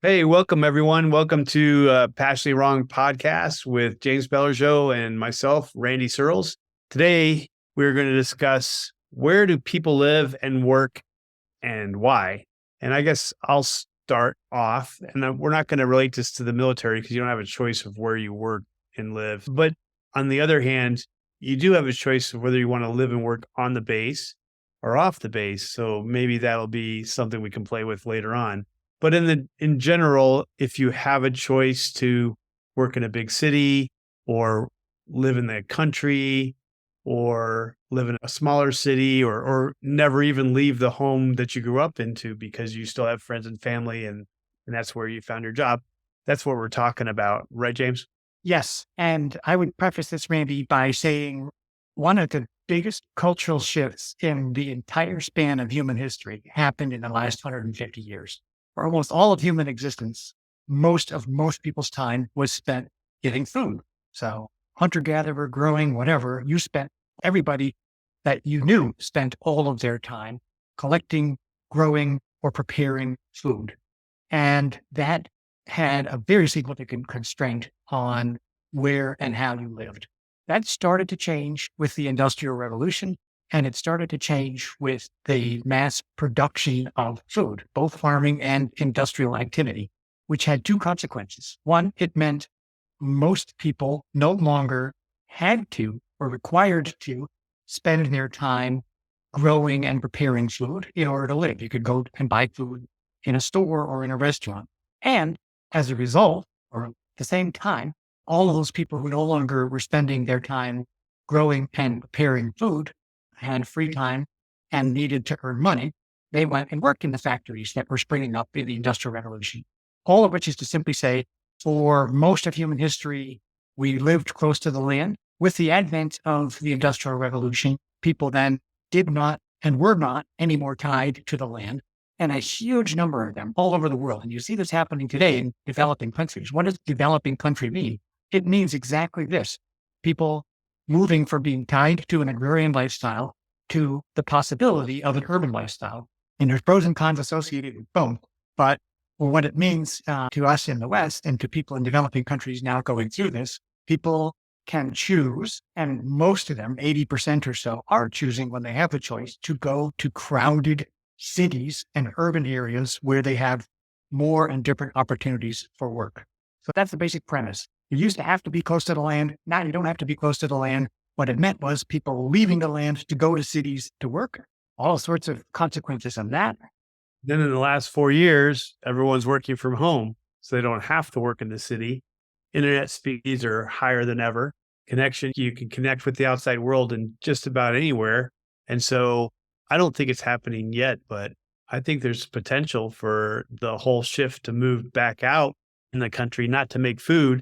Hey, welcome everyone. Welcome to Passionately Wrong podcast with James Bellerjo and myself, Randy Searles. Today, we're going to discuss where do people live and work and why. And I guess I'll start off, and we're not going to relate this to the military because you don't have a choice of where you work and live. But on the other hand, you do have a choice of whether you want to live and work on the base or off the base. So maybe that'll be something we can play with later on. But in general, if you have a choice to work in a big city or live in the country or live in a smaller city or never even leave the home that you grew up into because you still have friends and family and that's where you found your job. That's what we're talking about, right, James? Yes. And I would preface this, Randy, by saying one of the biggest cultural shifts in the entire span of human history happened in the last 150 years. For almost all of human existence, most people's time was spent getting food. So hunter gatherer, growing, whatever, everybody that you knew spent all of their time collecting, growing, or preparing food. And that had a very significant constraint on where and how you lived. That started to change with the Industrial Revolution, and it started to change with the mass production of food, both farming and industrial activity, which had two consequences. One, it meant most people no longer had to or required to spend their time growing and preparing food in order to live. You could go and buy food in a store or in a restaurant. And as a result, or at the same time, all of those people who no longer were spending their time growing and preparing food had free time and needed to earn money. They went and worked in the factories that were springing up in the Industrial Revolution. All of which is to simply say, for most of human history, we lived close to the land. With the advent of the Industrial Revolution, people then did not and were not any more tied to the land. And a huge number of them all over the world. And you see this happening today in developing countries. What does developing country mean? It means exactly this. People moving from being tied to an agrarian lifestyle to the possibility of an urban lifestyle. And there's pros and cons associated with both. But what it means to us in the West and to people in developing countries now going through this, people can choose, and most of them, 80% or so, are choosing when they have the choice to go to crowded cities and urban areas where they have more and different opportunities for work. So that's the basic premise. You used to have to be close to the land. Now you don't have to be close to the land. What it meant was people leaving the land to go to cities to work. All sorts of consequences of that. Then in the last 4 years, everyone's working from home, so they don't have to work in the city. Internet speeds are higher than ever. You can connect with the outside world in just about anywhere. And so I don't think it's happening yet, but I think there's potential for the whole shift to move back out in the country, not to make food,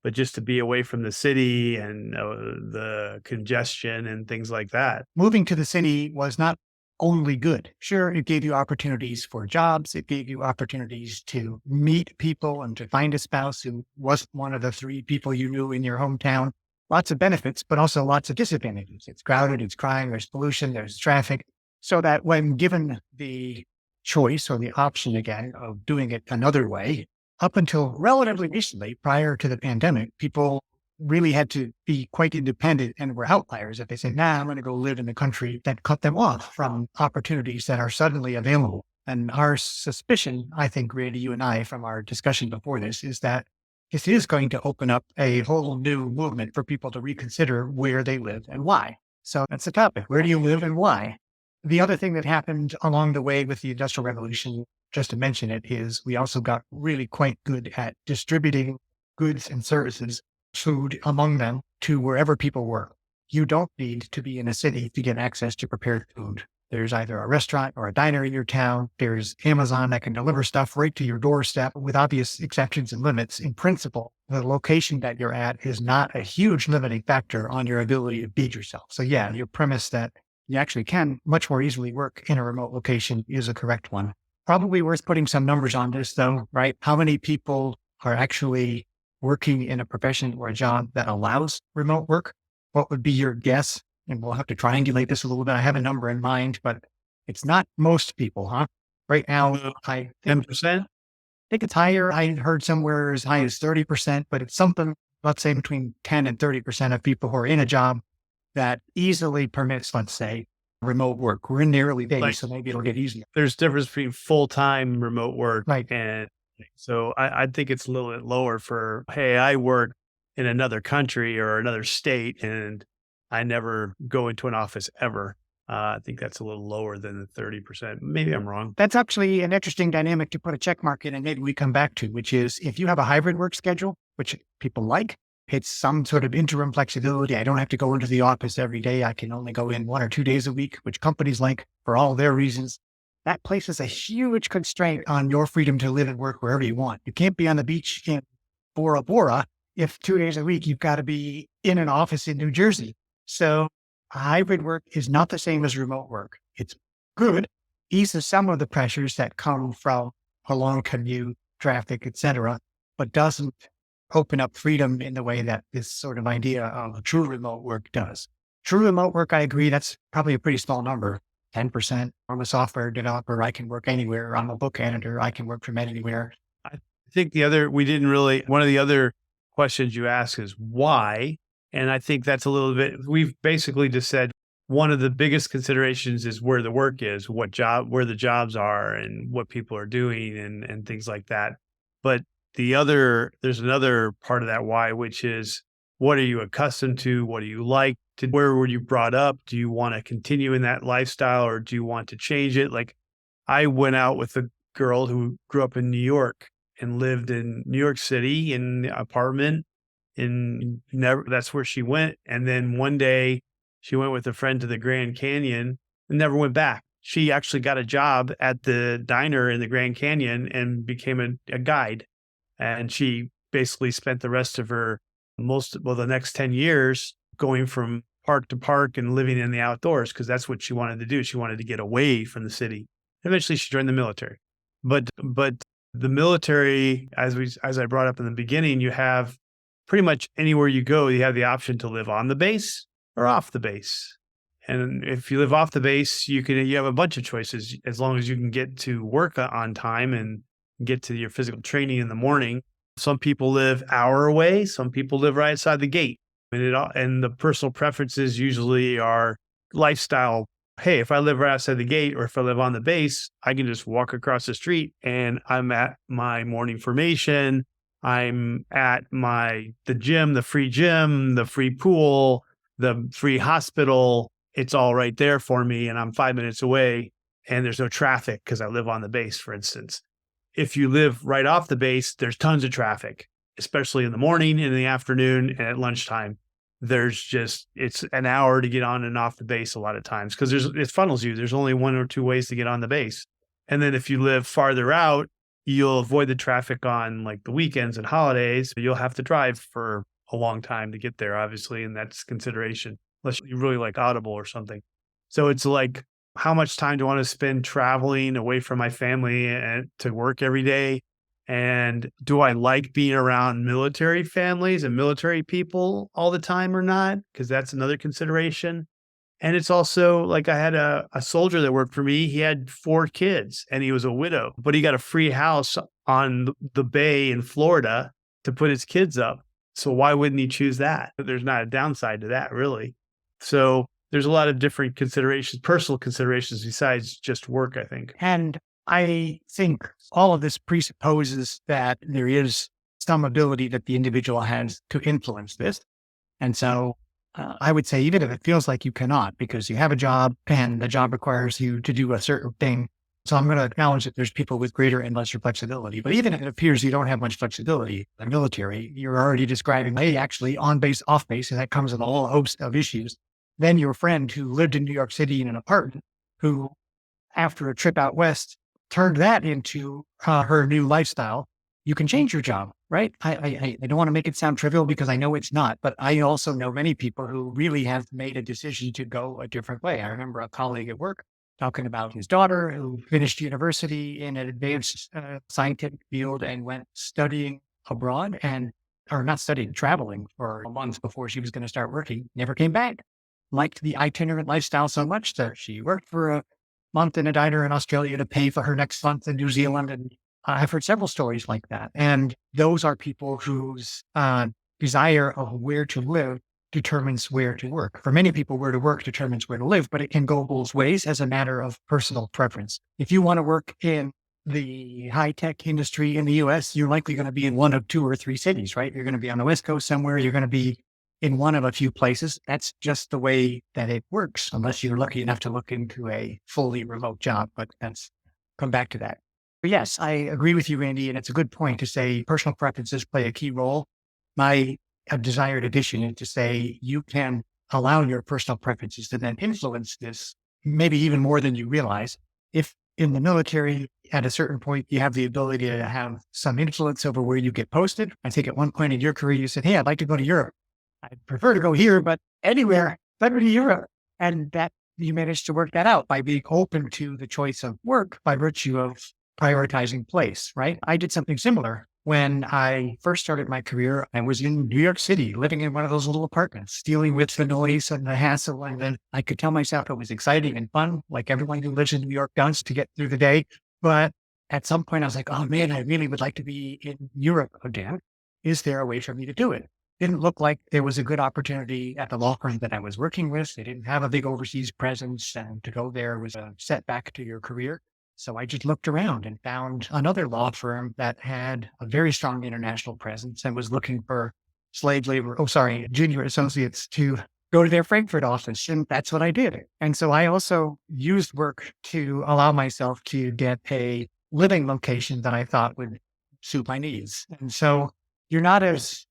but just to be away from the city and the congestion and things like that. Moving to the city was not only good. Sure, it gave you opportunities for jobs. It gave you opportunities to meet people and to find a spouse who wasn't one of the three people you knew in your hometown. Lots of benefits, but also lots of disadvantages. It's crowded, it's crime, there's pollution, there's traffic. So that when given the choice or the option again of doing it another way, up until relatively recently, prior to the pandemic, people really had to be quite independent and were outliers. If they say, nah, I'm going to go live in the country, that cut them off from opportunities that are suddenly available. And our suspicion, I think, Randy, you and I, from our discussion before this, is that this is going to open up a whole new movement for people to reconsider where they live and why. So that's the topic. Where do you live and why? The other thing that happened along the way with the Industrial Revolution, just to mention it, is we also got really quite good at distributing goods and services, food among them, to wherever people were. You don't need to be in a city to get access to prepared food. There's either a restaurant or a diner in your town. There's Amazon that can deliver stuff right to your doorstep with obvious exceptions and limits. In principle, the location that you're at is not a huge limiting factor on your ability to feed yourself. So yeah, your premise that you actually can much more easily work in a remote location is a correct one. Probably worth putting some numbers on this though, right? How many people are actually working in a profession or a job that allows remote work? What would be your guess? And we'll have to triangulate this a little bit. I have a number in mind, but it's not most people, huh? Right now, I think 10%? think it's higher. I heard somewhere as high as 30%, but it's something, let's say between 10 and 30% of people who are in a job that easily permits, let's say, remote work. We're in the early days, Like so maybe it'll get easier. there's difference between full-time remote work Right. and so I think it's a little bit lower for, hey, I work in another country or another state and I never go into an office ever. I think that's a little lower than the 30%. Maybe I'm wrong. That's actually an interesting dynamic to put a check mark in and maybe we come back to, which is if you have a hybrid work schedule, which people like, it's some sort of interim flexibility. I don't have to go into the office every day. I can only go in 1 or 2 days a week, which companies like for all their reasons. That places a huge constraint on your freedom to live and work wherever you want. You can't be on the beach in Bora Bora if 2 days a week you've got to be in an office in New Jersey. So hybrid work is not the same as remote work. It's good, eases some of the pressures that come from a long commute, traffic, etc., but doesn't open up freedom in the way that this sort of idea of true remote work does. True remote work, I agree, that's probably a pretty small number. 10%. I'm a software developer. I can work anywhere. I'm a book editor. I can work from anywhere. I think one of the other questions you ask is why? And I think that's a little bit, we've basically just said one of the biggest considerations is where the work is, where the jobs are and what people are doing and things like that. But there's another part of that why, which is what are you accustomed to? What do you like? Where were you brought up? Do you want to continue in that lifestyle or do you want to change it? Like I went out with a girl who grew up in New York and lived in New York City in an apartment that's where she went. And then one day she went with a friend to the Grand Canyon and never went back. She actually got a job at the diner in the Grand Canyon and became a guide. And she basically spent the rest of the next 10 years going from park to park and living in the outdoors because that's what she wanted to do. She wanted to get away from the city. Eventually she joined the military. But the military, as I brought up in the beginning, you have pretty much anywhere you go, you have the option to live on the base or off the base. And if you live off the base, you have a bunch of choices as long as you can get to work on time and get to your physical training in the morning. Some people live hour away. Some people live right outside the gate. And the personal preferences usually are lifestyle. Hey, if I live right outside the gate or if I live on the base, I can just walk across the street and I'm at my morning formation. I'm at the gym, the free pool, the free hospital. It's all right there for me. And I'm 5 minutes away and there's no traffic because I live on the base, for instance. If you live right off the base, there's tons of traffic, especially in the morning, in the afternoon, and at lunchtime. It's an hour to get on and off the base a lot of times because it funnels you. There's only one or two ways to get on the base. And then if you live farther out, you'll avoid the traffic on like the weekends and holidays. You'll have to drive for a long time to get there, obviously, and that's consideration, unless you really like Audible or something. So it's like, how much time do I want to spend traveling away from my family and to work every day? And do I like being around military families and military people all the time or not? Because that's another consideration. And it's also like I had a soldier that worked for me. He had 4 kids and he was a widow, but he got a free house on the bay in Florida to put his kids up. So why wouldn't he choose that? There's not a downside to that, really. So there's a lot of different considerations, personal considerations besides just work, I think. And I think all of this presupposes that there is some ability that the individual has to influence this. And so I would say, even if it feels like you cannot, because you have a job and the job requires you to do a certain thing. So I'm going to acknowledge that there's people with greater and lesser flexibility. But even if it appears you don't have much flexibility in the military, you're already describing, hey, actually on base, off base, and that comes with a whole host of issues. Then your friend who lived in New York City in an apartment, who after a trip out west, turned that into her new lifestyle. You can change your job, right? I don't want to make it sound trivial because I know it's not, but I also know many people who really have made a decision to go a different way. I remember a colleague at work talking about his daughter who finished university in an advanced scientific field and went studying abroad or not studying, traveling for a month before she was going to start working, never came back. Liked the itinerant lifestyle so much that she worked for a month in a diner in Australia to pay for her next month in New Zealand and I've heard several stories like that. And those are people whose desire of where to live determines where to work. For many people, where to work determines where to live, but it can go both ways as a matter of personal preference. If you want to work in the high tech industry in the US, you're likely going to be in one of two or three cities, right? You're going to be on the West Coast somewhere. You're going to be in one of a few places. That's just the way that it works, unless you're lucky enough to look into a fully remote job. But that's come back to that. But yes, I agree with you, Randy. And it's a good point to say personal preferences play a key role. My desired addition is to say you can allow your personal preferences to then influence this, maybe even more than you realize. If in the military, at a certain point, you have the ability to have some influence over where you get posted. I think at one point in your career, you said, hey, I'd like to go to Europe. I'd prefer to go here, but anywhere, better to Europe. And that you managed to work that out by being open to the choice of work by virtue of prioritizing place, right? I did something similar. When I first started my career, I was in New York City, living in one of those little apartments, dealing with the noise and the hassle. And then I could tell myself it was exciting and fun, like everyone who lives in New York does, to get through the day. But at some point I was like, oh man, I really would like to be in Europe again. Is there a way for me to do it? Didn't look like there was a good opportunity at the law firm that I was working with. They didn't have a big overseas presence, and to go there was a setback to your career. So I just looked around and found another law firm that had a very strong international presence and was looking for junior associates to go to their Frankfurt office. And that's what I did. And so I also used work to allow myself to get a living location that I thought would suit my needs. And so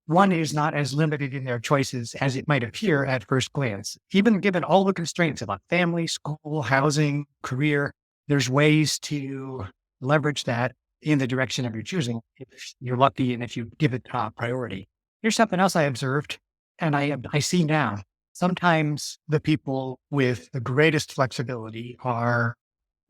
one is not as limited in their choices as it might appear at first glance. Even given all the constraints about family, school, housing, career, there's ways to leverage that in the direction of your choosing if you're lucky and if you give it top priority. Here's something else I observed, and I see now. Sometimes the people with the greatest flexibility are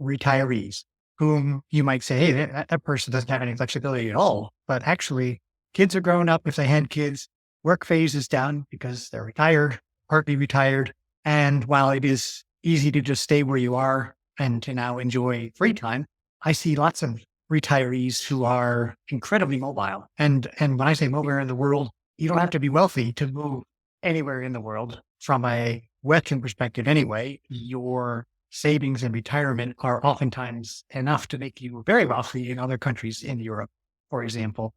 retirees, whom you might say, hey, that person doesn't have any flexibility at all. But actually, kids are growing up if they had kids. Work phase is done because they're retired, partly retired. And while it is easy to just stay where you are and to now enjoy free time, I see lots of retirees who are incredibly mobile. And when I say mobile in the world, you don't have to be wealthy to move anywhere in the world. From a Western perspective anyway, your savings and retirement are oftentimes enough to make you very wealthy in other countries in Europe, for example.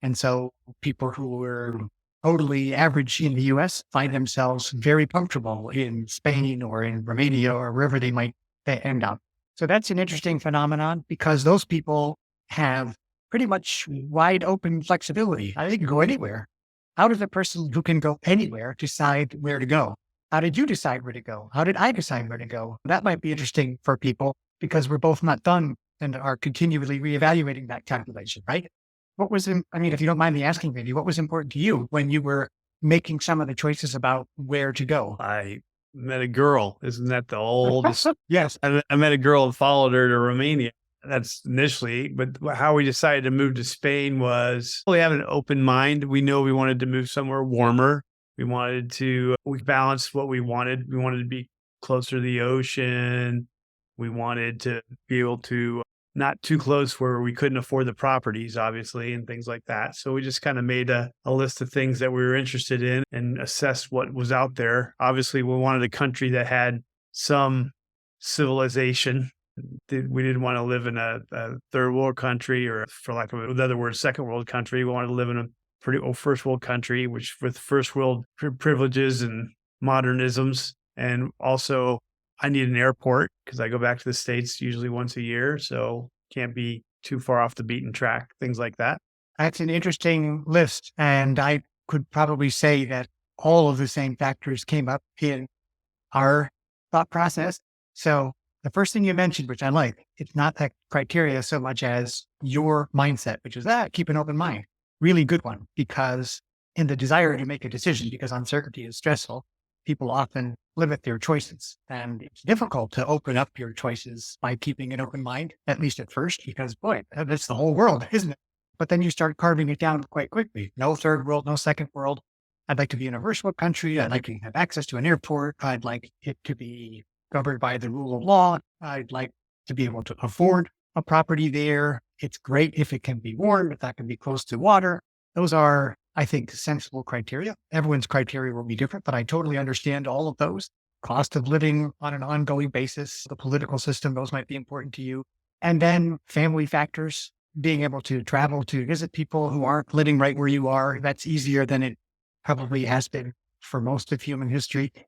And so people who were totally average in the US find themselves very comfortable in Spain or in Romania or wherever they might end up. So that's an interesting phenomenon because those people have pretty much wide open flexibility. They can go anywhere. How does a person who can go anywhere decide where to go? How did you decide where to go? How did I decide where to go? That might be interesting for people because we're both not done and are continually reevaluating that calculation, right? If you don't mind me asking, Randy, what was important to you when you were making some of the choices about where to go? I met a girl. Isn't that the oldest? Yes. I met a girl and followed her to Romania. That's initially, but how we decided to move to Spain was we have an open mind. We know we wanted to move somewhere warmer. We balanced what we wanted. We wanted to be closer to the ocean. We wanted to be able to not too close where we couldn't afford the properties, obviously, and things like that. So we just kind of made a list of things that we were interested in and assessed what was out there. Obviously, we wanted a country that had some civilization. We didn't want to live in a third world country, or for lack of another word, second world country. We wanted to live in a pretty old first world country, which with first world privileges and modernisms. And also, I need an airport because I go back to the States usually once a year. So can't be too far off the beaten track, things like that. That's an interesting list. And I could probably say that all of the same factors came up in our thought process. So the first thing you mentioned, which I like, it's not that criteria so much as your mindset, which is keep an open mind. Really good one, because in the desire to make a decision, because uncertainty is stressful, people often limit their choices. And it's difficult to open up your choices by keeping an open mind, at least at first, because boy, that's the whole world, isn't it? But then you start carving it down quite quickly. No third world, no second world. I'd like to be in a first world country. I'd like to have access to an airport. I'd like it to be governed by the rule of law. I'd like to be able to afford a property there. It's great if it can be warm, if that can be close to water. Those are, I think, sensible criteria. Everyone's criteria will be different, but I totally understand all of those. Cost of living on an ongoing basis, the political system, those might be important to you. And then family factors, being able to travel to visit people who aren't living right where you are. That's easier than it probably has been for most of human history. It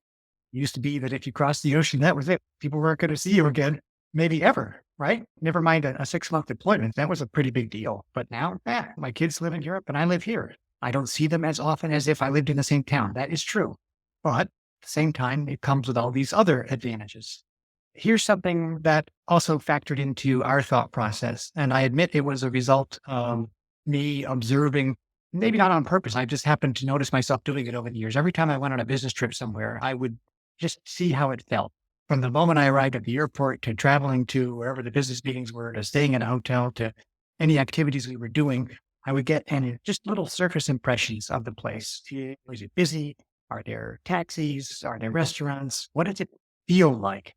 used to be that if you crossed the ocean, that was it. People weren't going to see you again, maybe ever, right? Never mind a 6-month deployment. That was a pretty big deal. But now, my kids live in Europe and I live here. I don't see them as often as if I lived in the same town. That is true. But at the same time, it comes with all these other advantages. Here's something that also factored into our thought process. And I admit it was a result of me observing, maybe not on purpose. I just happened to notice myself doing it over the years. Every time I went on a business trip somewhere, I would just see how it felt. From the moment I arrived at the airport to traveling to wherever the business meetings were, to staying in a hotel, to any activities we were doing, I would get just little surface impressions of the place. Was it busy? Are there taxis? Are there restaurants? What does it feel like?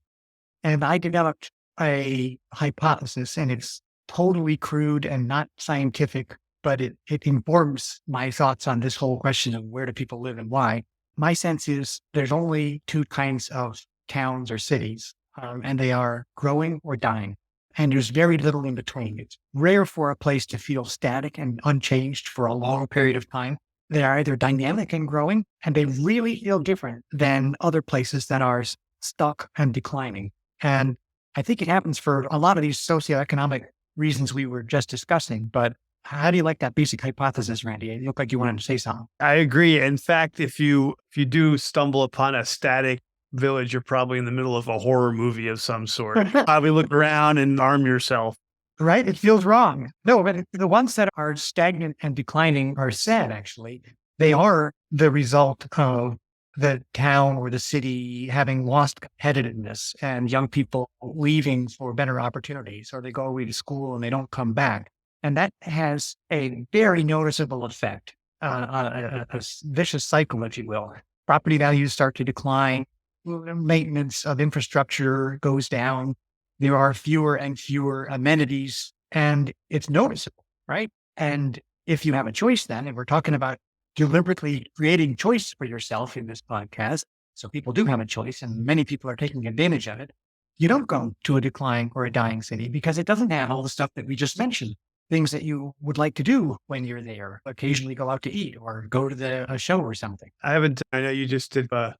And I developed a hypothesis, and it's totally crude and not scientific, but it informs my thoughts on this whole question of where do people live and why. My sense is there's only two kinds of towns or cities, and they are growing or dying. And there's very little in between. It's rare for a place to feel static and unchanged for a long period of time. They are either dynamic and growing, and they really feel different than other places that are stuck and declining. And I think it happens for a lot of these socioeconomic reasons we were just discussing. But how do you like that basic hypothesis, Randy? You look like you wanted to say something. I agree. In fact, if you do stumble upon a static village, you're probably in the middle of a horror movie of some sort. Probably look around and arm yourself. Right? It feels wrong. No, but the ones that are stagnant and declining are sad, actually. They are the result of the town or the city having lost competitiveness and young people leaving for better opportunities, or they go away to school and they don't come back. And that has a very noticeable effect on a vicious cycle, if you will. Property values start to decline. Maintenance of infrastructure goes down. There are fewer and fewer amenities, and it's noticeable, right? And if you have a choice then, and we're talking about deliberately creating choice for yourself in this podcast, so people do have a choice, and many people are taking advantage of it, you don't go to a decline or a dying city because it doesn't have all the stuff that we just mentioned, things that you would like to do when you're there, occasionally go out to eat or go to a show or something. I know you just did a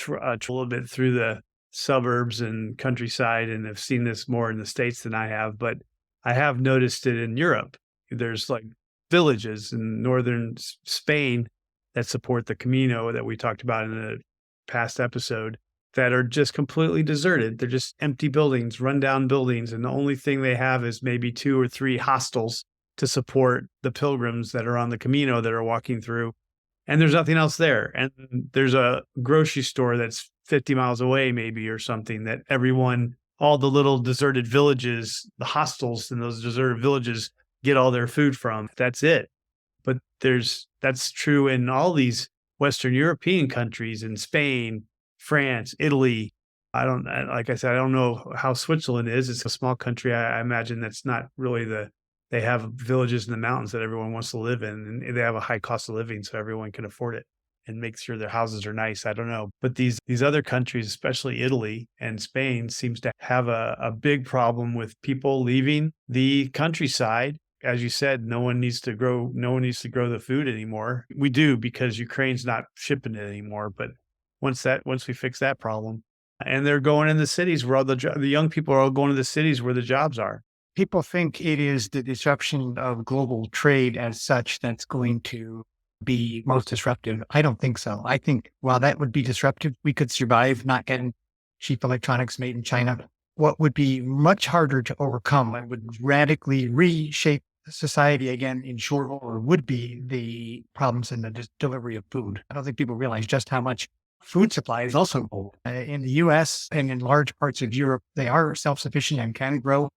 little bit through the suburbs and countryside, and have seen this more in the States than I have, but I have noticed it in Europe. There's like villages in northern Spain that support the Camino that we talked about in a past episode that are just completely deserted. They're just empty buildings, rundown buildings, and the only thing they have is maybe 2 or 3 hostels to support the pilgrims that are on the Camino that are walking through. And there's nothing else there. And there's a grocery store that's 50 miles away, maybe, or something, that all the little deserted villages, the hostels in those deserted villages get all their food from. That's it. But that's true in all these Western European countries, in Spain, France, Italy. Like I said, I don't know how Switzerland is. It's a small country. I imagine that's not really they have villages in the mountains that everyone wants to live in, and they have a high cost of living, so everyone can afford it and make sure their houses are nice. I don't know. But these other countries, especially Italy and Spain, seems to have a big problem with people leaving the countryside. As you said, no one needs to grow the food anymore. We do, because Ukraine's not shipping it anymore. But once we fix that problem, and they're going in the cities where all the young people are all going to the cities where the jobs are. People think it is the disruption of global trade as such that's going to be most disruptive. I don't think so. I think while that would be disruptive, we could survive not getting cheap electronics made in China. What would be much harder to overcome and would radically reshape society again in short order would be the problems in the delivery of food. I don't think people realize just how much food supply is also old. In the US and in large parts of Europe, they are self-sufficient and can grow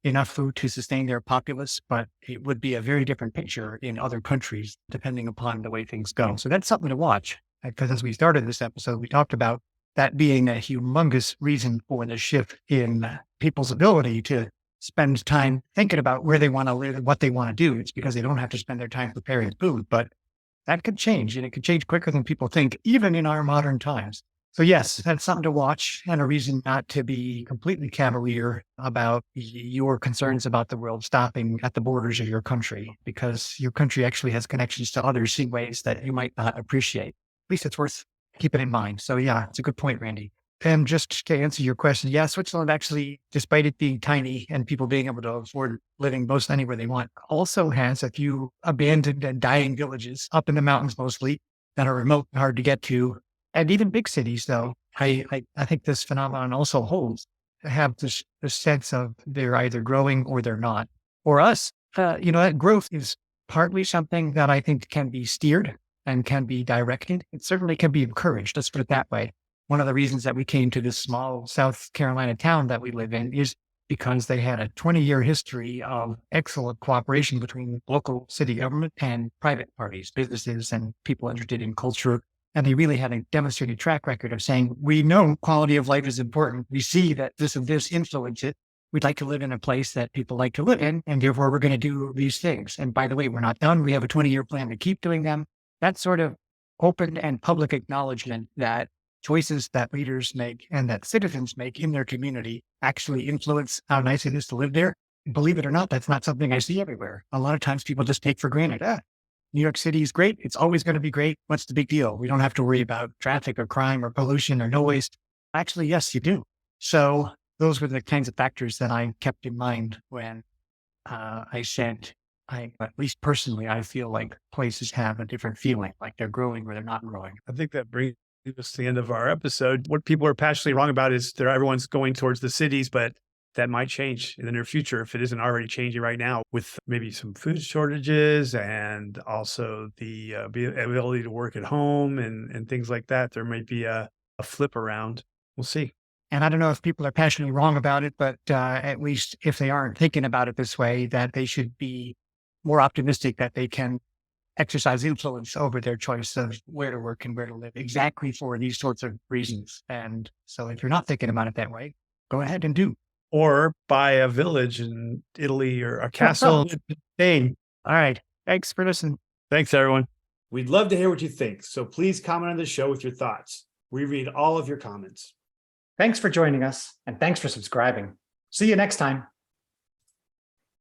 enough food to sustain their populace, but it would be a very different picture in other countries, depending upon the way things go. So that's something to watch, because as we started this episode, we talked about that being a humongous reason for the shift in people's ability to spend time thinking about where they want to live and what they want to do. It's because they don't have to spend their time preparing food. But that could change, and it could change quicker than people think, even in our modern times. So yes, that's something to watch and a reason not to be completely cavalier about your concerns about the world stopping at the borders of your country, because your country actually has connections to others in ways that you might not appreciate. At least it's worth keeping in mind. So yeah, it's a good point, Randy. And just to answer your question, yeah, Switzerland actually, despite it being tiny and people being able to afford living most anywhere they want, also has a few abandoned and dying villages up in the mountains mostly that are remote and hard to get to. And even big cities, though, I think this phenomenon also holds, have this sense of they're either growing or they're not. For us, that growth is partly something that I think can be steered and can be directed. It certainly can be encouraged. Let's put it that way. One of the reasons that we came to this small South Carolina town that we live in is because they had a 20-year history of excellent cooperation between local city government and private parties, businesses, and people interested in culture. And they really had a demonstrated track record of saying, we know quality of life is important. We see that this and this influence it. We'd like to live in a place that people like to live in, and therefore we're going to do these things. And by the way, we're not done. We have a 20-year plan to keep doing them. That sort of open and public acknowledgement that choices that leaders make and that citizens make in their community actually influence how nice it is to live there. Believe it or not, that's not something I see everywhere. A lot of times people just take for granted, New York City is great. It's always going to be great. What's the big deal? We don't have to worry about traffic or crime or pollution or noise. Actually, yes, you do. So those were the kinds of factors that I kept in mind when I said, at least personally, I feel like places have a different feeling, like they're growing or they're not growing. I think that brings us to the end of our episode. What people are passionately wrong about is that everyone's going towards the cities, but that might change in the near future if it isn't already changing right now with maybe some food shortages and also the ability to work at home and things like that. There might be a flip around. We'll see. And I don't know if people are passionately wrong about it, but at least if they aren't thinking about it this way, that they should be more optimistic that they can exercise influence over their choice of where to work and where to live, exactly for these sorts of reasons. And so if you're not thinking about it that way, go ahead and do. Or buy a village in Italy or a castle in Spain. All right. Thanks for listening. Thanks, everyone. We'd love to hear what you think, so please comment on the show with your thoughts. We read all of your comments. Thanks for joining us, and thanks for subscribing. See you next time.